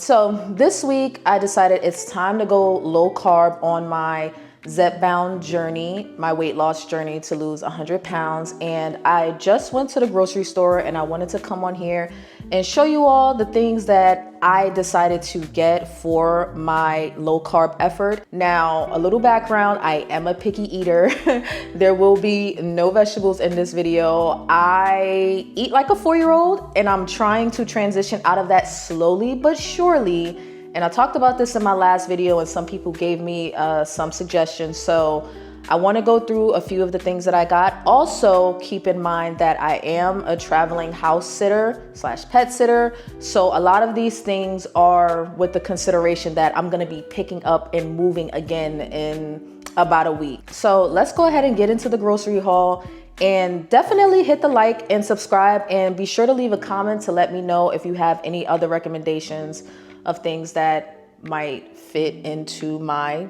So this week I decided it's time to go low carb on my ZEPBOUND journey, my weight loss journey to lose 100 pounds. And I just went to the grocery store and I wanted to come on here and show you all the things that I decided to get for my low carb effort. Now, a little background, I am a picky eater. There will be no vegetables in this video. I eat like a 4-year-old and I'm trying to transition out of that slowly but surely. And I talked about this in my last video and some people gave me some suggestions. So I want to go through a few of the things that I got. Also, keep in mind that I am a traveling house sitter / pet sitter. So a lot of these things are with the consideration that I'm going to be picking up and moving again in about a week. So let's go ahead and get into the grocery haul. And definitely hit the like and subscribe, and be sure to leave a comment to let me know if you have any other recommendations of things that might fit into my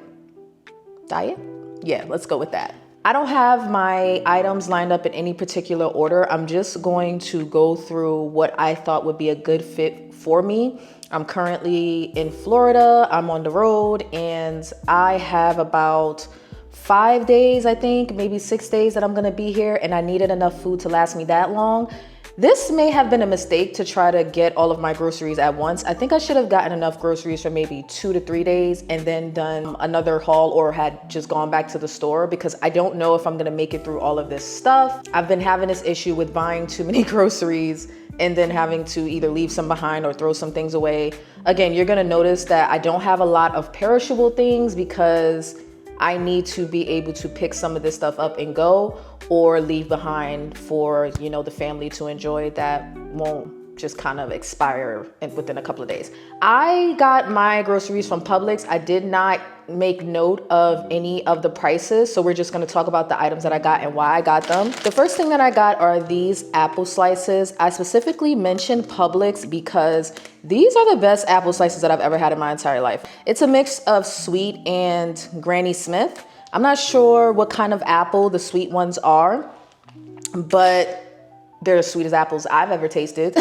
diet. Yeah, let's go with that. I don't have my items lined up in any particular order. I'm just going to go through what I thought would be a good fit for me. I'm currently in Florida. I'm on the road and I have about 5 days, I think, maybe 6 days that I'm gonna be here, and I needed enough food to last me that long. This may have been a mistake to try to get all of my groceries at once. I think I should have gotten enough groceries for maybe 2 to 3 days and then done another haul, or had just gone back to the store, because I don't know if I'm gonna make it through all of this stuff. I've been having this issue with buying too many groceries and then having to either leave some behind or throw some things away. Again, you're gonna notice that I don't have a lot of perishable things because I need to be able to pick some of this stuff up and go, or leave behind for, you know, the family to enjoy, that won't just kind of expire within a couple of days. I got my groceries from Publix. I did not make note of any of the prices, so we're just going to talk about the items that I got and why I got them. The first thing that I got are these apple slices. I specifically mentioned Publix because these are the best apple slices that I've ever had in my entire life. It's a mix of sweet and Granny Smith. I'm not sure what kind of apple the sweet ones are, but they're the sweetest apples I've ever tasted.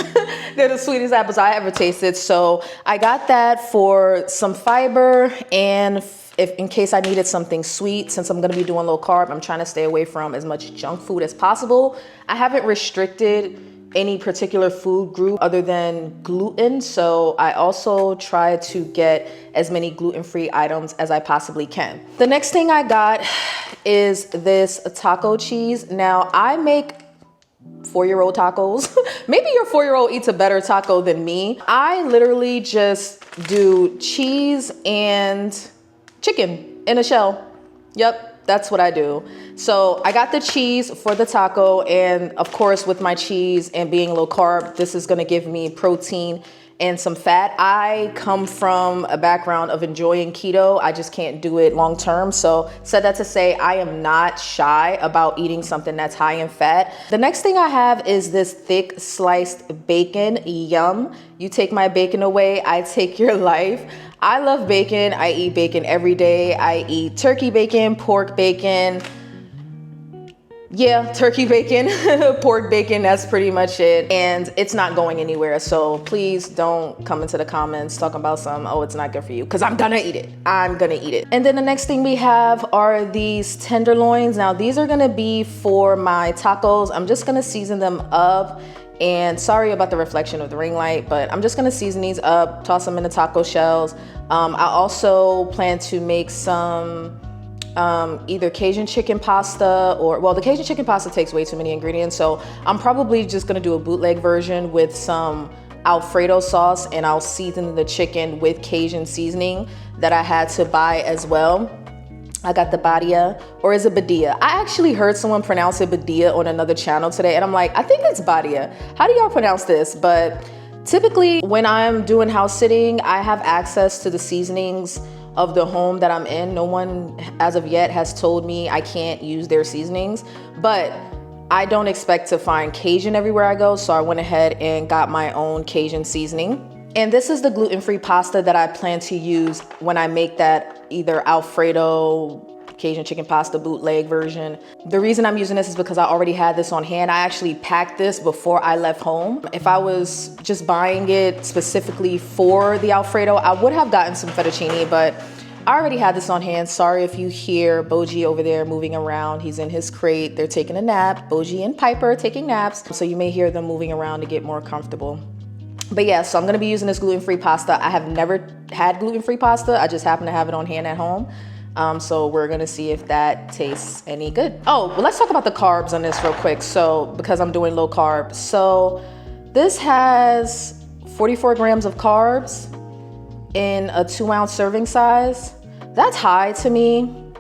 They're the sweetest apples I ever tasted. So I got that for some fiber, and if in case I needed something sweet, since I'm gonna be doing low carb, I'm trying to stay away from as much junk food as possible. I haven't restricted any particular food group other than gluten. So I also try to get as many gluten-free items as I possibly can. The next thing I got is this taco cheese. Now I make 4-year-old tacos. Maybe your 4-year-old eats a better taco than me. I literally just do cheese and chicken in a shell. Yep, that's what I do. So I got the cheese for the taco, and of course with my cheese and being low carb, this is gonna give me protein and some fat. I come from a background of enjoying keto. I just can't do it long term. So said that to say, I am not shy about eating something that's high in fat. The next thing I have is this thick sliced bacon. Yum. You take my bacon away, I take your life. I love bacon. I eat bacon every day. I eat turkey bacon, pork bacon. Yeah, turkey bacon, pork bacon, that's pretty much it. And it's not going anywhere. So please don't come into the comments talking about oh, it's not good for you, because I'm gonna eat it. I'm gonna eat it. And then the next thing we have are these tenderloins. Now these are gonna be for my tacos. I'm just gonna season them up. And sorry about the reflection of the ring light, but I'm just gonna season these up, toss them in the taco shells. I also plan to make some either Cajun chicken pasta, or, well, the Cajun chicken pasta takes way too many ingredients, so I'm probably just gonna do a bootleg version with some Alfredo sauce, and I'll season the chicken with Cajun seasoning that I had to buy as well. I got the badia, or is it badia? I actually heard someone pronounce it badia on another channel today, and I'm like, I think it's badia. How do y'all pronounce this? But typically when I'm doing house sitting, I have access to the seasonings of the home that I'm in. No one as of yet has told me I can't use their seasonings, but I don't expect to find Cajun everywhere I go, so I went ahead and got my own Cajun seasoning. And this is the gluten-free pasta that I plan to use when I make that either Alfredo Cajun chicken pasta bootleg version. The reason I'm using this is because I already had this on hand. I actually packed this before I left home. If I was just buying it specifically for the Alfredo, I would have gotten some fettuccine, but I already had this on hand. Sorry if you hear Boji over there moving around. He's in his crate. They're taking a nap. Boji and Piper are taking naps. So you may hear them moving around to get more comfortable. But yeah, so I'm gonna be using this gluten-free pasta. I have never had gluten-free pasta. I just happen to have it on hand at home. So we're gonna see if that tastes any good. Oh, well, let's talk about the carbs on this real quick. So, because I'm doing low carb. So this has 44 grams of carbs in a 2-ounce serving size. That's high to me.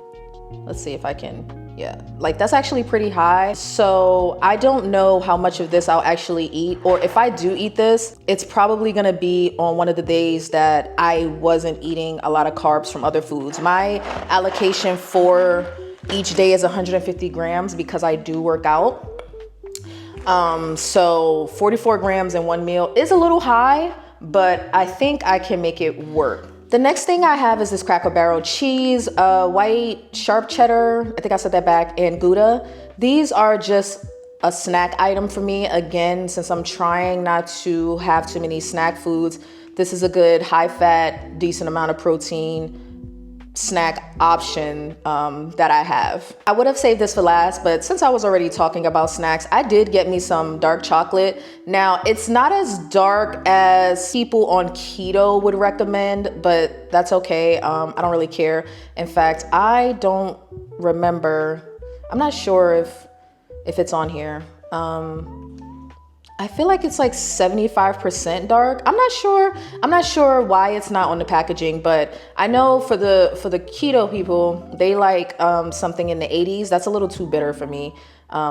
Let's see if I can, yeah, like that's actually pretty high. So I don't know how much of this I'll actually eat, or if I do eat this, it's probably gonna be on one of the days that I wasn't eating a lot of carbs from other foods. My allocation for each day is 150 grams because I do work out. So 44 grams in one meal is a little high, but I think I can make it work. The next thing I have is this Cracker Barrel cheese, white sharp cheddar, I think I said that back, and Gouda. These are just a snack item for me. Again, since I'm trying not to have too many snack foods, this is a good high fat, decent amount of protein snack option that I have. I would have saved this for last, but since I was already talking about snacks, I did get me some dark chocolate. Now, it's not as dark as people on keto would recommend, but that's okay. I don't really care. In fact, I don't remember. I'm not sure if it's on here. I feel like it's like 75% dark. I'm not sure why it's not on the packaging, but I know for the keto people, they like something in the 80s. That's a little too bitter for me.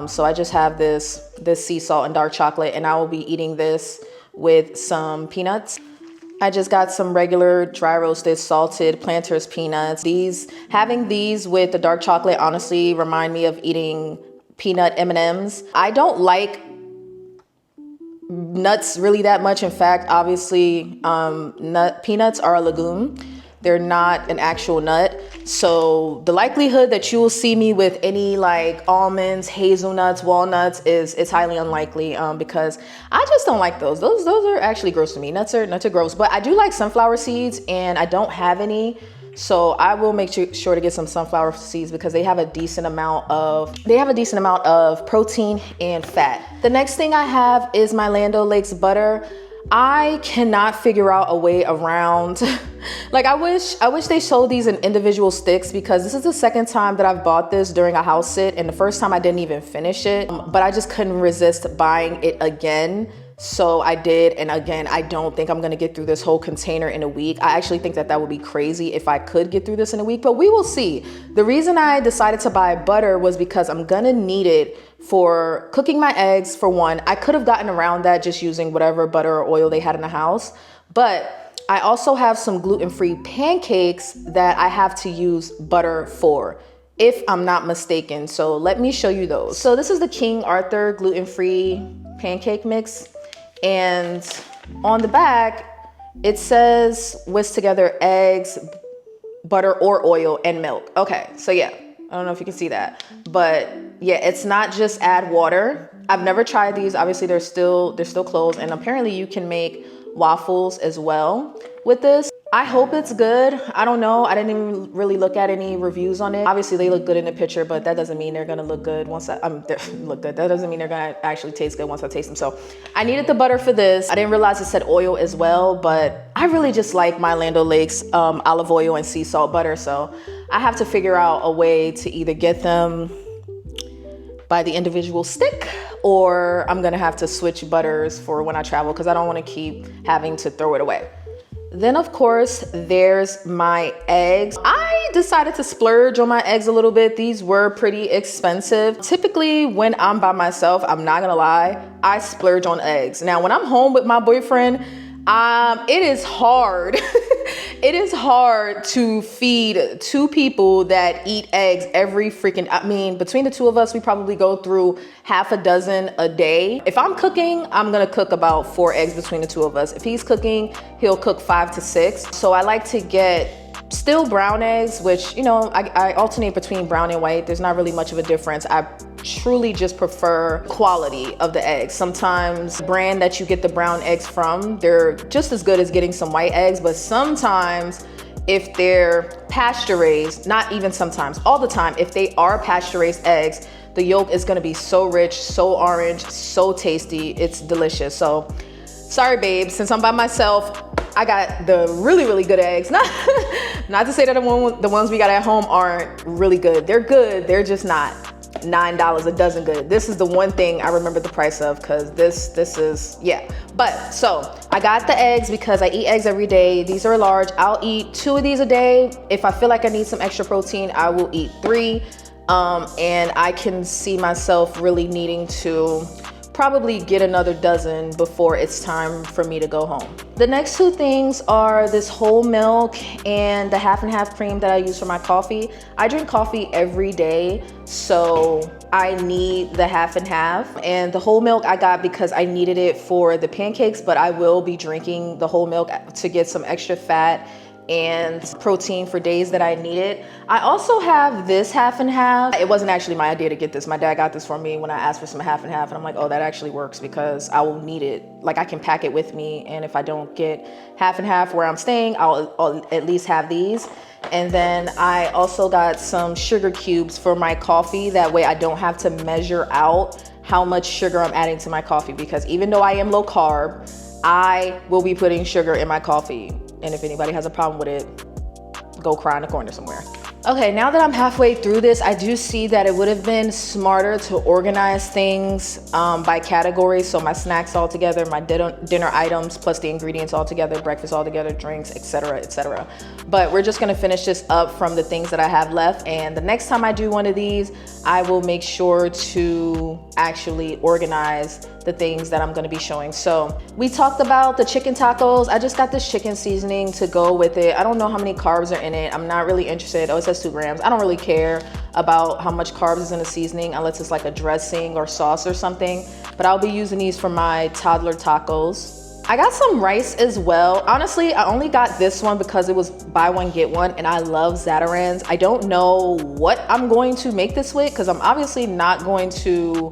So I just have this sea salt and dark chocolate, and I will be eating this with some peanuts. I just got some regular dry roasted salted Planters peanuts. Having these with the dark chocolate honestly remind me of eating peanut M&Ms. I don't like nuts really that much. In fact, obviously, peanuts are a legume. They're not an actual nut. So the likelihood that you will see me with any like almonds, hazelnuts, walnuts is highly unlikely because I just don't like those. Those are actually gross to me. Nuts are gross, but I do like sunflower seeds and I don't have any. So I will make sure to get some sunflower seeds because they have a decent amount of protein and fat. The next thing I have is my Land O'Lakes butter. I cannot figure out a way around, like I wish they sold these in individual sticks because this is the second time that I've bought this during a house sit, and the first time I didn't even finish it, but I just couldn't resist buying it again. So I did, and again, I don't think I'm gonna get through this whole container in a week. I actually think that would be crazy if I could get through this in a week, but we will see. The reason I decided to buy butter was because I'm gonna need it for cooking my eggs, for one. I could have gotten around that just using whatever butter or oil they had in the house, but I also have some gluten-free pancakes that I have to use butter for, if I'm not mistaken. So let me show you those. So this is the King Arthur gluten-free pancake mix. And on the back, it says whisk together eggs, butter or oil, and milk. Okay, so yeah, I don't know if you can see that, but yeah, it's not just add water. I've never tried these. Obviously, they're still closed, and apparently you can make waffles as well with this. I hope it's good. I don't know. I didn't even really look at any reviews on it. Obviously, they look good in the picture, but that doesn't mean they're gonna look good once look good. That doesn't mean they're gonna actually taste good once I taste them. So I needed the butter for this. I didn't realize it said oil as well, but I really just like my Land O'Lakes olive oil and sea salt butter. So I have to figure out a way to either get them by the individual stick, or I'm gonna have to switch butters for when I travel because I don't wanna keep having to throw it away. Then of course, there's my eggs. I decided to splurge on my eggs a little bit. These were pretty expensive. Typically when I'm by myself, I'm not gonna lie, I splurge on eggs. Now, when I'm home with my boyfriend, it is hard. It is hard to feed 2 people that eat eggs every between the 2 of us, we probably go through half a dozen a day. If I'm cooking, I'm gonna cook about 4 eggs between the 2 of us. If he's cooking, he'll cook 5 to 6. So I like to get Still brown eggs, which, you know, I alternate between brown and white. There's not really much of a difference. I truly just prefer quality of the eggs. Sometimes the brand that you get the brown eggs from, they're just as good as getting some white eggs, but sometimes if they're pasture raised, not even sometimes, all the time, if they are pasture raised eggs, the yolk is gonna be so rich, so orange, so tasty, it's delicious. So sorry babe, since I'm by myself, I got the really, really good eggs. Not to say that the ones we got at home aren't really good. They're good, they're just not $9 a dozen good. This is the one thing I remember the price of, because this is, yeah. But so I got the eggs because I eat eggs every day. These are large. I'll eat 2 of these a day. If I feel like I need some extra protein, I will eat 3. And I can see myself really needing to probably get another dozen before it's time for me to go home. The next 2 things are this whole milk and the half and half cream that I use for my coffee. I drink coffee every day, so I need the half and half. And the whole milk I got because I needed it for the pancakes, but I will be drinking the whole milk to get some extra fat and protein for days that I need it. I also have this half and half. It wasn't actually my idea to get this. My dad got this for me when I asked for some half and half, and I'm like, oh, that actually works because I will need it. Like, I can pack it with me, and if I don't get half and half where I'm staying, I'll at least have these. And then I also got some sugar cubes for my coffee. That way I don't have to measure out how much sugar I'm adding to my coffee, because even though I am low carb, I will be putting sugar in my coffee. And if anybody has a problem with it, go cry in the corner somewhere. Okay, now that I'm halfway through this, I do see that it would have been smarter to organize things by category. So my snacks all together, my dinner items, plus the ingredients all together, breakfast all together, drinks, etc., etc. But we're just gonna finish this up from the things that I have left. And the next time I do one of these, I will make sure to actually organize the things that I'm gonna be showing. So we talked about the chicken tacos. I just got this chicken seasoning to go with it. I don't know how many carbs are in it. I'm not really interested. Oh, it says 2 grams. I don't really care about how much carbs is in the seasoning unless it's like a dressing or sauce or something. But I'll be using these for my toddler tacos. I got some rice as well. Honestly, I only got this one because it was buy one, get one, and I love Zatarain's. I don't know what I'm going to make this with, because I'm obviously not going to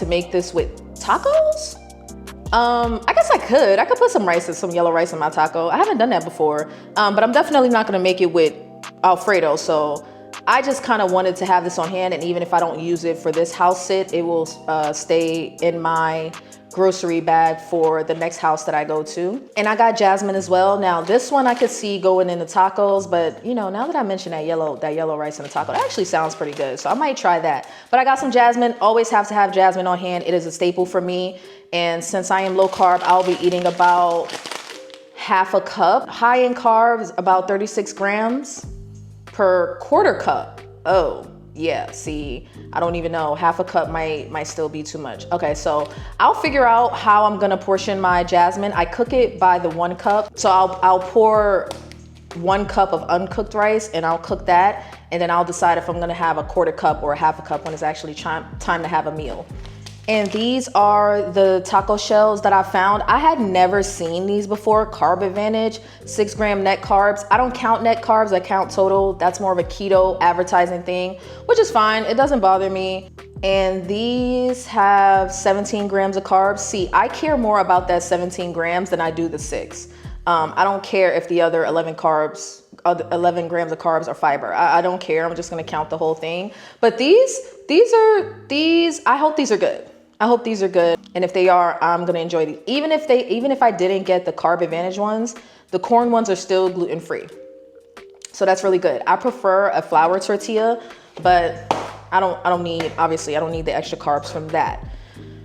make this with tacos. I guess I could put some rice and some yellow rice in my taco. I haven't done that before, but I'm definitely not gonna make it with Alfredo. So I just kind of wanted to have this on hand, and even if I don't use it for this house sit, it will stay in my grocery bag for the next house that I go to. And I got jasmine as well. Now this one I could see going in the tacos, but you know, now that I mentioned that yellow rice in the taco, that actually sounds pretty good. So I might try that. But I got some jasmine. Always have to have jasmine on hand. It is a staple for me. And since I am low carb, I'll be eating about half a cup. High in carbs, about 36 grams per quarter cup. Oh, yeah, see, I don't even know. Half a cup might still be too much. Okay, so I'll figure out how I'm gonna portion my jasmine. I cook it by the 1 cup. So I'll pour 1 cup of uncooked rice and I'll cook that. And then I'll decide if I'm gonna have a quarter cup or a half a cup when it's actually time to have a meal. And these are the taco shells that I found. I had never seen these before. Carb Advantage, 6 gram net carbs. I don't count net carbs, I count total. That's more of a keto advertising thing, which is fine. It doesn't bother me. And these have 17 grams of carbs. See, I care more about that 17 grams than I do the 6. I don't care if the other 11 grams of carbs are fiber. I don't care. I'm just gonna count the whole thing. But these, I hope these are good. I hope these are good. And if they are, I'm gonna enjoy these. Even if I didn't get the Carb Advantage ones, the corn ones are still gluten-free. So that's really good. I prefer a flour tortilla, but I don't need the extra carbs from that.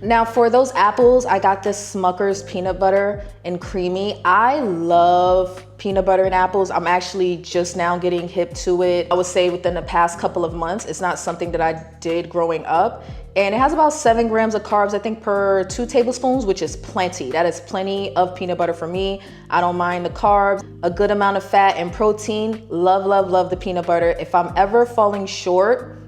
Now for those apples, I got this Smucker's peanut butter and creamy. I love peanut butter and apples. I'm actually just now getting hip to it. I would say within the past couple of months. It's not something that I did growing up. And it has about 7 grams of carbs, I think, per 2 tablespoons, which is plenty. That is plenty of peanut butter for me. I don't mind the carbs, a good amount of fat and protein. Love, love, love the peanut butter. If I'm ever falling short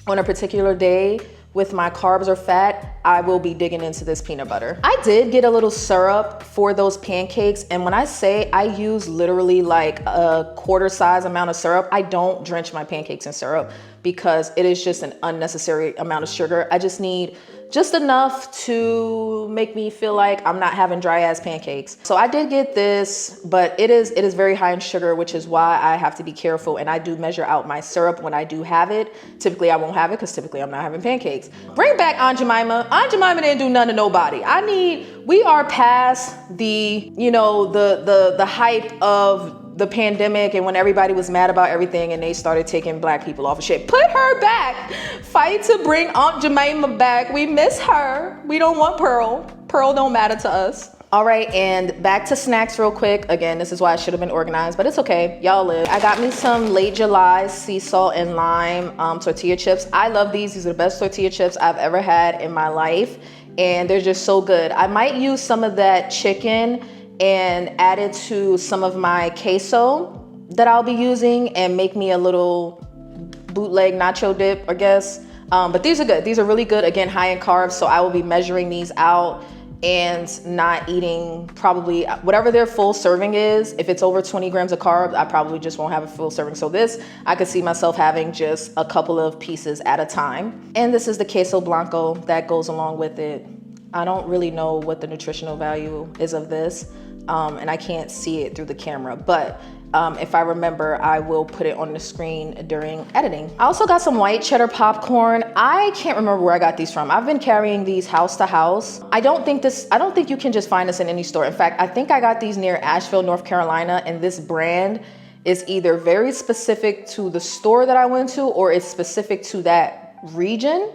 on a particular day with my carbs or fat, I will be digging into this peanut butter. I did get a little syrup for those pancakes, and when I say I use literally like a quarter size amount of syrup, I don't drench my pancakes in syrup because it is just an unnecessary amount of sugar. I just need just enough to make me feel like I'm not having dry ass pancakes. So I did get this, but it is very high in sugar, which is why I have to be careful, and I do measure out my syrup when I do have it. Typically I won't have it because typically I'm not having pancakes. Bring back Aunt Jemima. Aunt Jemima didn't do nothing to nobody. We are past the, you know, the hype of the pandemic and when everybody was mad about everything and they started taking black people off of shit. Put her back. Fight to bring Aunt Jemima back. We miss her. We don't want Pearl. Pearl don't matter to us. All right, and back to snacks real quick. Again, this is why I should have been organized, but it's okay. Y'all live. I got me some Late July sea salt and lime tortilla chips. I love these. These are the best tortilla chips I've ever had in my life, and they're just so good. I might use some of that chicken and add it to some of my queso that I'll be using and make me a little bootleg nacho dip, I guess. But these are good. These are really good. Again, high in carbs, so I will be measuring these out and not eating probably whatever their full serving is. If it's over 20 grams of carbs, I probably just won't have a full serving. So this, I could see myself having just a couple of pieces at a time. And this is the queso blanco that goes along with it. I don't really know what the nutritional value is of this. And I can't see it through the camera, but if I remember, I will put it on the screen during editing. I also got some white cheddar popcorn. I can't remember where I got these from. I've been carrying these house to house. I don't think you can just find this in any store. In fact, I think I got these near Asheville, North Carolina, and this brand is either very specific to the store that I went to or it's specific to that region.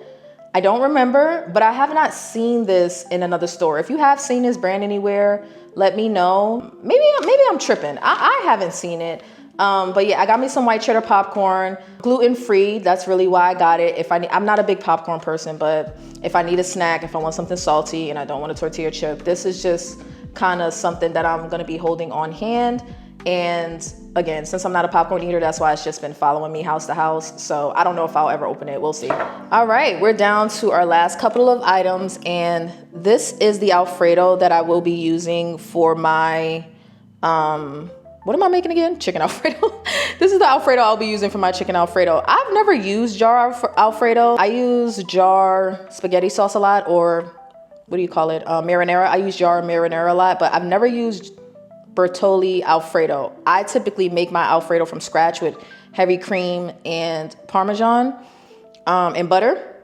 I don't remember, but I have not seen this in another store. If you have seen this brand anywhere, let me know. Maybe I'm tripping. I haven't seen it. But yeah, I got me some white cheddar popcorn, gluten-free. That's really why I got it. I'm not a big popcorn person, but if I need a snack, if I want something salty and I don't want a tortilla chip, this is just kind of something that I'm gonna be holding on hand. And again, since I'm not a popcorn eater, that's why it's just been following me house to house. So I don't know if I'll ever open it. We'll see. All right, we're down to our last couple of items. And this is the Alfredo that I will be using for my, what am I making again? Chicken Alfredo. This is the Alfredo I'll be using for my chicken Alfredo. I've never used jar Alfredo. I use jar spaghetti sauce a lot, or what do you call it? Marinara. I use jar marinara a lot, but I've never used Bertolli Alfredo. I typically make my Alfredo from scratch with heavy cream and Parmesan and butter,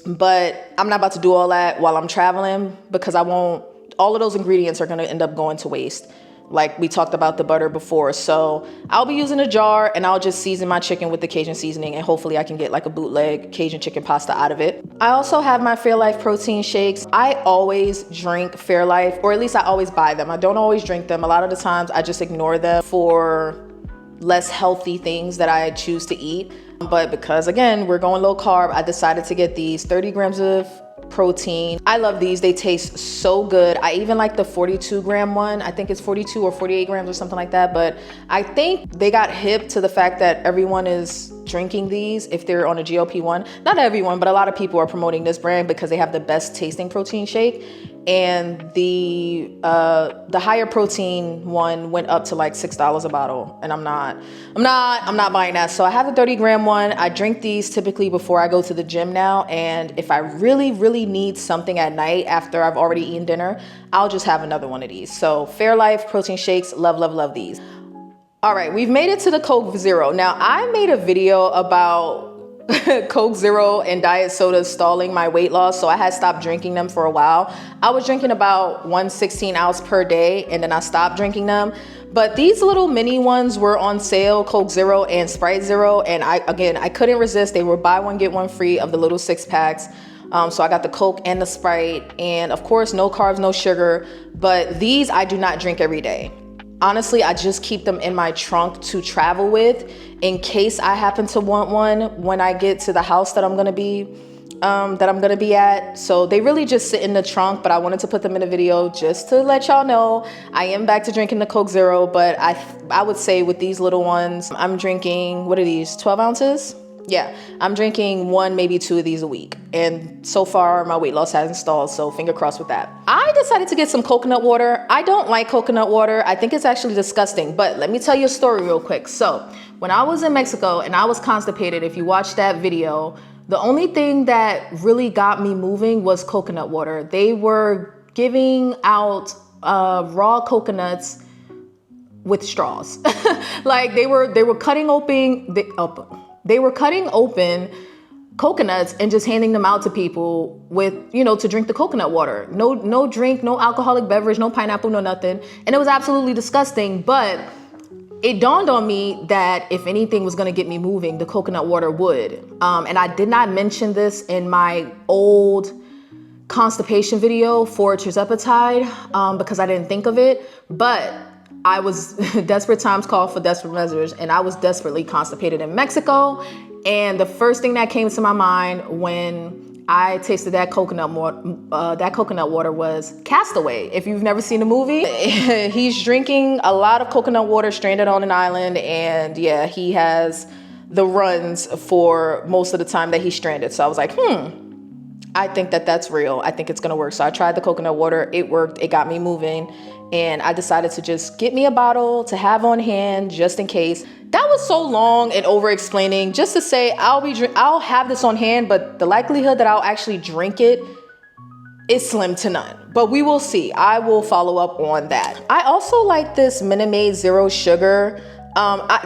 but I'm not about to do all that while I'm traveling because all of those ingredients are gonna end up going to waste. Like we talked about the butter before. So I'll be using a jar and I'll just season my chicken with the Cajun seasoning and hopefully I can get like a bootleg Cajun chicken pasta out of it. I also have my Fairlife protein shakes. I always drink Fairlife, or at least I always buy them. I don't always drink them. A lot of the times I just ignore them for less healthy things that I choose to eat. But because again, we're going low carb, I decided to get these 30 grams of protein. I love these. They taste so good. I even like the 42 gram one. I think it's 42 or 48 grams or something like that. But I think they got hip to the fact that everyone is drinking these if they're on a GLP-1. Not everyone, but a lot of people are promoting this brand because they have the best tasting protein shake. And the higher protein one went up to like $6 a bottle, and I'm not buying that. So I have the 30 gram one. I drink these typically before I go to the gym now, and if I really need something at night after I've already eaten dinner, I'll just have another one of these. So Fairlife protein shakes, love these. All right, we've made it to the Coke Zero. Now I made a video about Coke Zero and diet soda stalling my weight loss, so I had stopped drinking them for a while. I was drinking about 1/16 ounce per day, and then I stopped drinking them. But these little mini ones were on sale, Coke Zero and Sprite Zero, and I couldn't resist. They were buy one get one free of the little 6-packs. So I got the Coke and the Sprite, and of course no carbs, no sugar. But these I do not drink every day. Honestly, I just keep them in my trunk to travel with in case I happen to want one when I get to the house that I'm gonna be at. So they really just sit in the trunk, but I wanted to put them in a video just to let y'all know I am back to drinking the Coke Zero. But I would say with these little ones, I'm drinking, what are these, 12 ounces? Yeah, I'm drinking 1, maybe 2 of these a week. And so far my weight loss hasn't stalled, so finger crossed with that. I decided to get some coconut water. I don't like coconut water. I think it's actually disgusting, but let me tell you a story real quick. So when I was in Mexico and I was constipated, if you watch that video, the only thing that really got me moving was coconut water. They were giving out raw coconuts with straws. Like they were cutting open coconuts and just handing them out to people with, to drink the coconut water. No drink, no alcoholic beverage, no pineapple, no nothing. And it was absolutely disgusting, but it dawned on me that if anything was gonna get me moving, the coconut water would. And I did not mention this in my old constipation video for tirzepatide because I didn't think of it, but I was desperate times call for desperate measures, and I was desperately constipated in Mexico. And the first thing that came to my mind when I tasted that coconut water was Castaway. If you've never seen the movie, he's drinking a lot of coconut water stranded on an island, and yeah, he has the runs for most of the time that he's stranded. So I was like, I think that that's real. I think it's gonna work. So I tried the coconut water. It worked. It got me moving. And I decided to just get me a bottle to have on hand just in case. That was so long and over explaining just to say I'll have this on hand, but the likelihood that I'll actually drink it is slim to none. But we will see. I will follow up on that. I also like this Minute Maid Zero Sugar.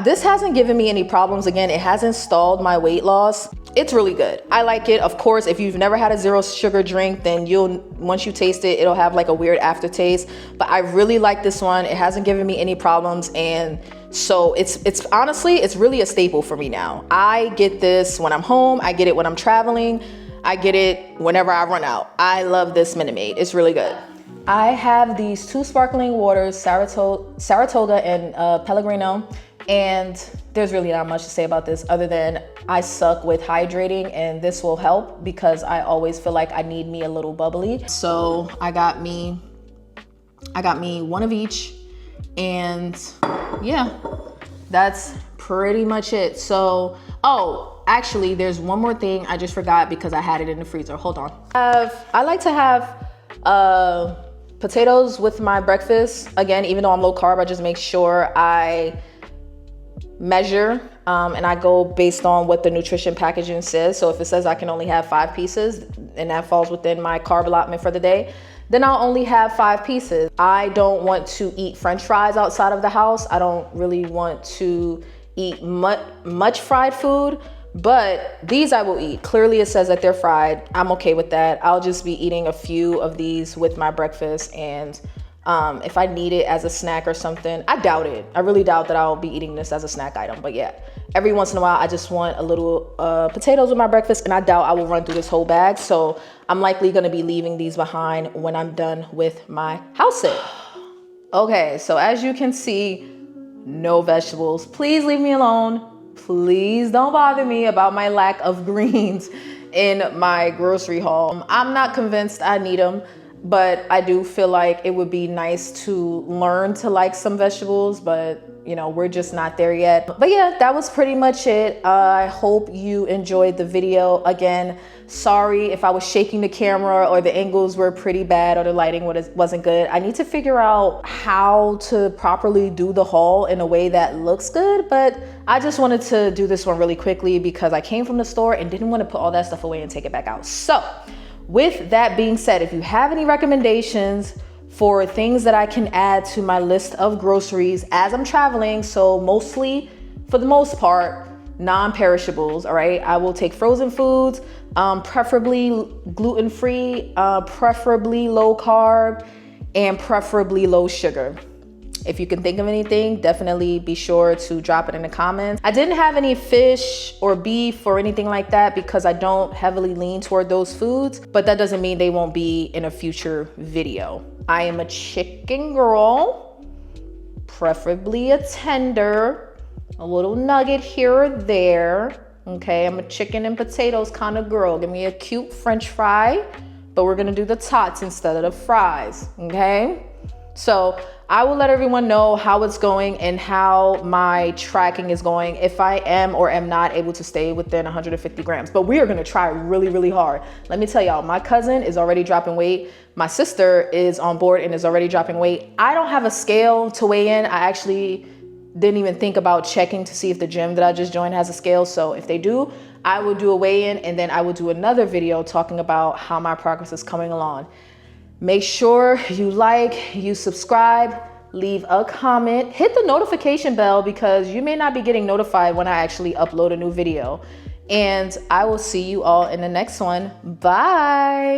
This hasn't given me any problems. Again, it hasn't stalled my weight loss. It's really good. I like it. Of course, if you've never had a zero sugar drink, then once you taste it, it'll have like a weird aftertaste. But I really like this one. It hasn't given me any problems. And so it's honestly, it's really a staple for me now. I get this when I'm home. I get it when I'm traveling. I get it whenever I run out. I love this Minute Maid. It's really good. I have these 2 sparkling waters, Saratoga and Pellegrino, and there's really not much to say about this other than I suck with hydrating, and this will help because I always feel like I need me a little bubbly. So I got me 1 of each, and yeah, that's pretty much it. So, actually, there's one more thing I just forgot because I had it in the freezer. Hold on. I like to have potatoes with my breakfast. Again, even though I'm low carb, I just make sure I measure and I go based on what the nutrition packaging says. So if it says I can only have 5 pieces and that falls within my carb allotment for the day, then I'll only have 5 pieces. I don't want to eat French fries outside of the house. I don't really want to eat much fried food, but these I will eat. Clearly it says that they're fried. I'm okay with that. I'll just be eating a few of these with my breakfast, and if I need it as a snack or something, I doubt it. I really doubt that I'll be eating this as a snack item, but yeah, every once in a while I just want a little potatoes with my breakfast, and I doubt I will run through this whole bag. So I'm likely gonna be leaving these behind when I'm done with my house sit. Okay, so as you can see, no vegetables. Please leave me alone. Please don't bother me about my lack of greens in my grocery haul. I'm not convinced I need them, but I do feel like it would be nice to learn to like some vegetables, but we're just not there yet. But yeah, that was pretty much it. I hope you enjoyed the video. Again, sorry if I was shaking the camera or the angles were pretty bad or the lighting wasn't good. I need to figure out how to properly do the haul in a way that looks good, but I just wanted to do this one really quickly because I came from the store and didn't want to put all that stuff away and take it back out. So with that being said, if you have any recommendations for things that I can add to my list of groceries as I'm traveling, so mostly, for the most part, non-perishables, all right? I will take frozen foods, preferably gluten-free, preferably low carb, and preferably low sugar. If you can think of anything, definitely be sure to drop it in the comments. I didn't have any fish or beef or anything like that because I don't heavily lean toward those foods, but that doesn't mean they won't be in a future video. I am a chicken girl, preferably a tender, a little nugget here or there. Okay, I'm a chicken and potatoes kind of girl. Give me a cute French fry, but we're gonna do the tots instead of the fries, okay? So I will let everyone know how it's going and how my tracking is going, if I am or am not able to stay within 150 grams. But we are gonna try really, really hard. Let me tell y'all, my cousin is already dropping weight. My sister is on board and is already dropping weight. I don't have a scale to weigh in. I actually didn't even think about checking to see if the gym that I just joined has a scale. So if they do, I will do a weigh-in, and then I will do another video talking about how my progress is coming along. Make sure you like, you subscribe, leave a comment, hit the notification bell because you may not be getting notified when I actually upload a new video. And I will see you all in the next one. Bye.